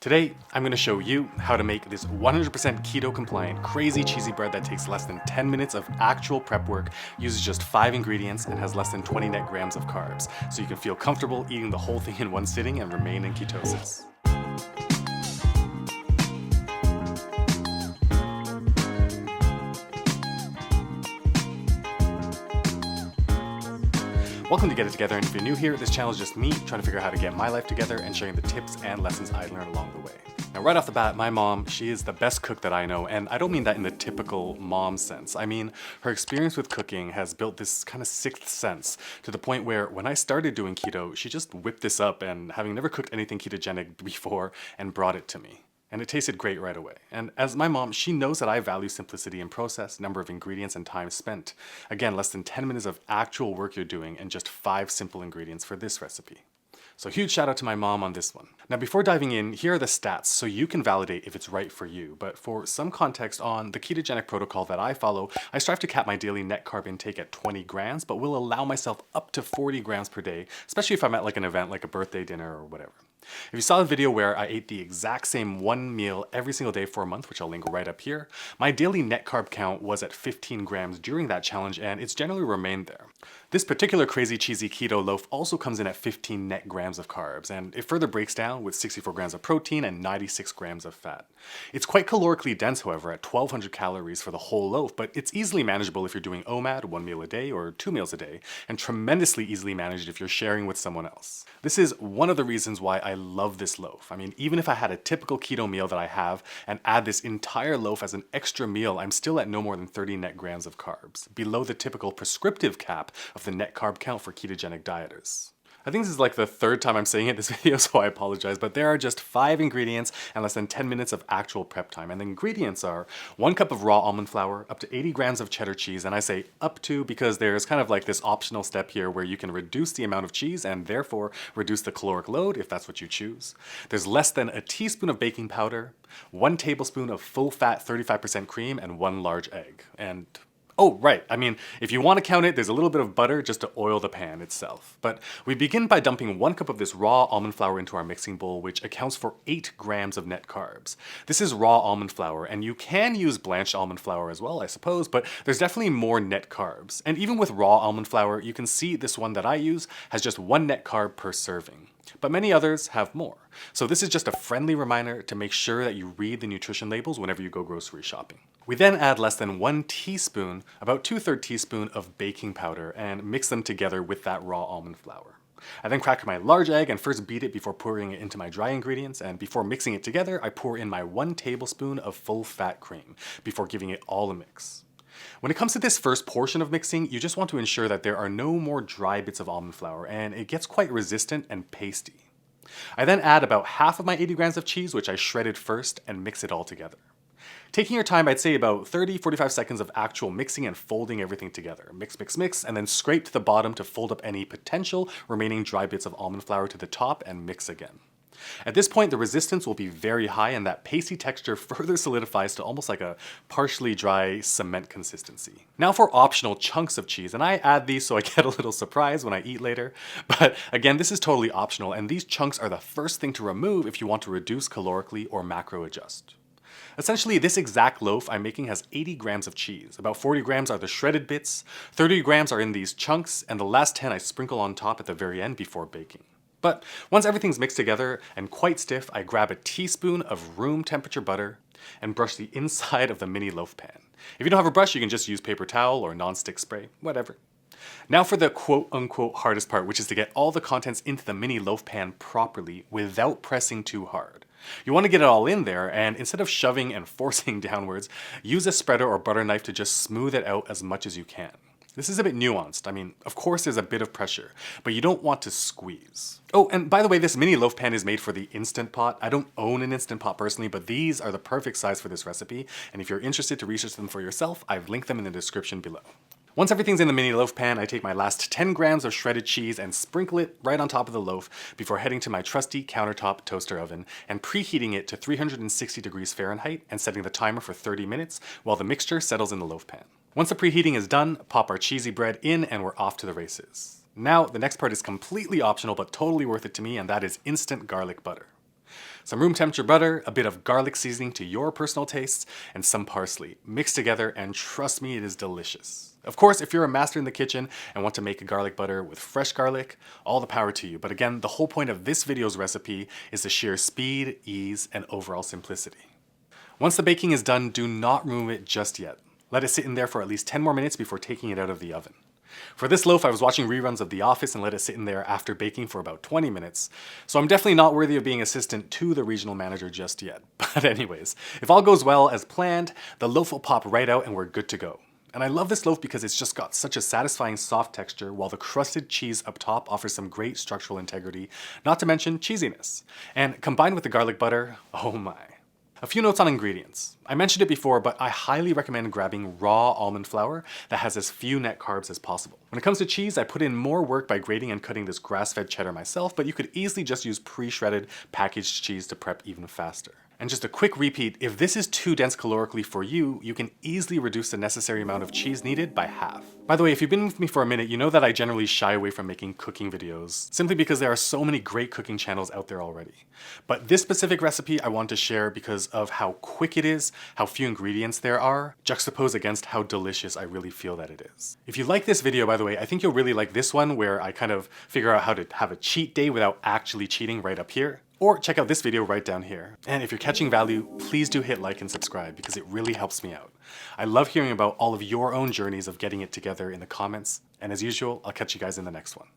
Today, I'm going to show you how to make this 100% keto compliant, crazy cheesy bread that takes less than 10 minutes of actual prep work, uses just 5 ingredients, and has less than 20 net grams of carbs, so you can feel comfortable eating the whole thing in one sitting and remain in ketosis. Welcome to Get It Together, and if you're new here, this channel is just me trying to figure out how to get my life together and sharing the tips and lessons I learned along the way. Now, right off the bat, my mom, she is the best cook that I know, and I don't mean that in the typical mom sense. I mean, her experience with cooking has built this kind of sixth sense to the point where when I started doing keto, she just whipped this up and having never cooked anything ketogenic before and brought it to me. And it tasted great right away. And as my mom, she knows that I value simplicity in process, number of ingredients, and time spent. Again, less than 10 minutes of actual work you're doing and just 5 simple ingredients for this recipe. So huge shout out to my mom on this one. Now before diving in, here are the stats so you can validate if it's right for you. But for some context on the ketogenic protocol that I follow, I strive to cap my daily net carb intake at 20 grams, but will allow myself up to 40 grams per day, especially if I'm at like an event like a birthday dinner or whatever. If you saw the video where I ate the exact same one meal every single day for a month, which I'll link right up here, my daily net carb count was at 15 grams during that challenge, and it's generally remained there. This particular crazy cheesy keto loaf also comes in at 15 net grams of carbs, and it further breaks down with 64 grams of protein and 96 grams of fat. It's quite calorically dense, however, at 1200 calories for the whole loaf, but it's easily manageable if you're doing OMAD, 1 meal a day, or 2 meals a day, and tremendously easily managed if you're sharing with someone else. This is one of the reasons why I love this loaf. I mean, even if I had a typical keto meal that I have and add this entire loaf as an extra meal, I'm still at no more than 30 net grams of carbs, below the typical prescriptive cap of the net carb count for ketogenic dieters. I think this is like the third time I'm saying it in this video, so I apologize, but there are just 5 ingredients and less than 10 minutes of actual prep time. And the ingredients are 1 cup of raw almond flour, up to 80 grams of cheddar cheese, and I say up to because there's kind of like this optional step here where you can reduce the amount of cheese and therefore reduce the caloric load if that's what you choose. There's less than a teaspoon of baking powder, 1 tablespoon of full-fat 35% cream, and 1 large egg. And oh, right. I mean, if you want to count it, there's a little bit of butter just to oil the pan itself. But we begin by dumping 1 cup of this raw almond flour into our mixing bowl, which accounts for 8 grams of net carbs. This is raw almond flour, and you can use blanched almond flour as well, I suppose, but there's definitely more net carbs. And even with raw almond flour, you can see this one that I use has just 1 net carb per serving. But many others have more. So this is just a friendly reminder to make sure that you read the nutrition labels whenever you go grocery shopping. We then add less than 1 teaspoon, about 2/3 teaspoon of baking powder, and mix them together with that raw almond flour. I then crack my large egg and first beat it before pouring it into my dry ingredients, and before mixing it together, I pour in my 1 tablespoon of full fat cream before giving it all a mix. When it comes to this first portion of mixing, you just want to ensure that there are no more dry bits of almond flour, and it gets quite resistant and pasty. I then add about half of my 80 grams of cheese, which I shredded first, and mix it all together. Taking your time, I'd say about 30-45 seconds of actual mixing and folding everything together. Mix, mix, mix, and then scrape to the bottom to fold up any potential remaining dry bits of almond flour to the top and mix again. At this point, the resistance will be very high and that pasty texture further solidifies to almost like a partially dry cement consistency. Now for optional chunks of cheese, and I add these so I get a little surprise when I eat later, but again, this is totally optional, and these chunks are the first thing to remove if you want to reduce calorically or macro adjust. Essentially, this exact loaf I'm making has 80 grams of cheese. About 40 grams are the shredded bits, 30 grams are in these chunks, and the last 10 I sprinkle on top at the very end before baking. But once everything's mixed together and quite stiff, I grab a teaspoon of room temperature butter and brush the inside of the mini loaf pan. If you don't have a brush, you can just use paper towel or non-stick spray, whatever. Now for the quote-unquote hardest part, which is to get all the contents into the mini loaf pan properly without pressing too hard. You want to get it all in there, and instead of shoving and forcing downwards, use a spreader or butter knife to just smooth it out as much as you can. This is a bit nuanced. I mean, of course there's a bit of pressure, but you don't want to squeeze. Oh, and by the way, this mini loaf pan is made for the Instant Pot. I don't own an Instant Pot personally, but these are the perfect size for this recipe, and if you're interested to research them for yourself, I've linked them in the description below. Once everything's in the mini loaf pan, I take my last 10 grams of shredded cheese and sprinkle it right on top of the loaf before heading to my trusty countertop toaster oven and preheating it to 360 degrees Fahrenheit and setting the timer for 30 minutes while the mixture settles in the loaf pan. Once the preheating is done, pop our cheesy bread in and we're off to the races. Now, the next part is completely optional but totally worth it to me, and that is instant garlic butter. Some room temperature butter, a bit of garlic seasoning to your personal tastes, and some parsley. Mix together and trust me, it is delicious. Of course, if you're a master in the kitchen and want to make a garlic butter with fresh garlic, all the power to you. But again, the whole point of this video's recipe is the sheer speed, ease, and overall simplicity. Once the baking is done, do not remove it just yet. Let it sit in there for at least 10 more minutes before taking it out of the oven. For this loaf, I was watching reruns of The Office and let it sit in there after baking for about 20 minutes, so I'm definitely not worthy of being assistant to the regional manager just yet. But anyways, if all goes well as planned, the loaf will pop right out and we're good to go. And I love this loaf because it's just got such a satisfying soft texture, while the crusted cheese up top offers some great structural integrity, not to mention cheesiness. And combined with the garlic butter, oh my. A few notes on ingredients. I mentioned it before, but I highly recommend grabbing raw almond flour that has as few net carbs as possible. When it comes to cheese, I put in more work by grating and cutting this grass-fed cheddar myself, but you could easily just use pre-shredded packaged cheese to prep even faster. And just a quick repeat, if this is too dense calorically for you, you can easily reduce the necessary amount of cheese needed by half. By the way, if you've been with me for a minute, you know that I generally shy away from making cooking videos, simply because there are so many great cooking channels out there already. But this specific recipe I want to share because of how quick it is, how few ingredients there are, juxtaposed against how delicious I really feel that it is. If you like this video, by the way, I think you'll really like this one where I kind of figure out how to have a cheat day without actually cheating right up here. Or check out this video right down here. And if you're catching value, please do hit like and subscribe because it really helps me out. I love hearing about all of your own journeys of getting it together in the comments. And as usual, I'll catch you guys in the next one.